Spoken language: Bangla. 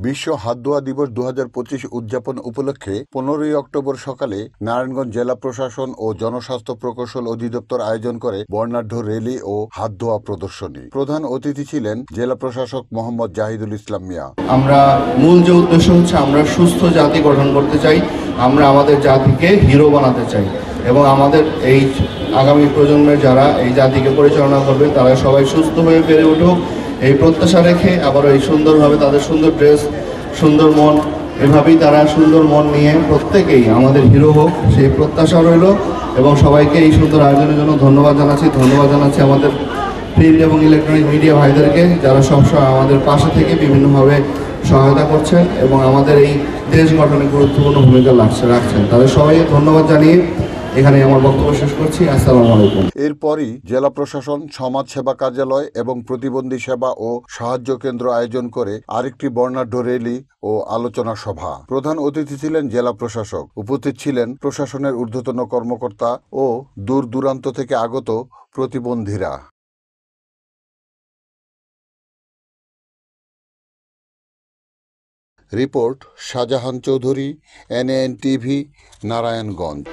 বিশ্ব হাত ধোয়া দিবস 2025 উদযাপন উপলক্ষে 15ই অক্টোবর সকালে নারায়ণগঞ্জ জেলা প্রশাসন ও জনস্বাস্থ্য প্রকৌশল অধিদপ্তর আয়োজন করে বর্ণাঢ্য র্যালি ও হাত ধোয়া প্রদর্শনী। প্রধান অতিথি ছিলেন জেলা প্রশাসক মোহাম্মদ জাহিদুল ইসলাম মিয়া। আমরা মূল যে উদ্দেশ্য হচ্ছে আমরা সুস্থ জাতি গঠন করতে চাই, আমরা আমাদের জাতিকে হিরো বানাতে চাই এবং আমাদের এই আগামী প্রজন্মের যারা এই জাতিকে পরিচালনা করবে তারা সবাই সুস্থ হয়ে বেড়ে উঠুক এই প্রত্যাশা রেখে আবার এই সুন্দরভাবে তাদের সুন্দর ড্রেস, সুন্দর মন, এভাবেই তারা সুন্দর মন নিয়ে প্রত্যেকেই আমাদের হিরো হোক সেই প্রত্যাশা রইল। এবং সবাইকে এই সুন্দর আয়োজনের জন্য ধন্যবাদ জানাচ্ছি আমাদের প্রিন্ট এবং ইলেকট্রনিক মিডিয়া ভাইদেরকে, যারা সবসময় আমাদের পাশে থেকে বিভিন্নভাবে সহায়তা করছেন এবং আমাদের এই দেশ গঠনে গুরুত্বপূর্ণ ভূমিকা রাখছেন। তাদের সবাইকে ধন্যবাদ জানিয়ে এখানে আমার বক্তব্য শেষ করছি। আসসালামু আলাইকুম। এরপরই জেলা প্রশাসন সমাজ সেবা কার্যালয় এবং প্রতিবন্ধী সেবা ও সাহায্য কেন্দ্র আয়োজন করে আরেকটি বর্ণাঢ্য র্যালি ও আলোচনা সভা। প্রধান অতিথি ছিলেন জেলা প্রশাসক। উপস্থিত ছিলেন প্রশাসনের ঊর্ধ্বতন কর্মকর্তা ও দূর দূরান্ত থেকে আগত প্রতিবন্ধীরা। Report Shahjahan Chowdhury, NAN TV, Narayanganj.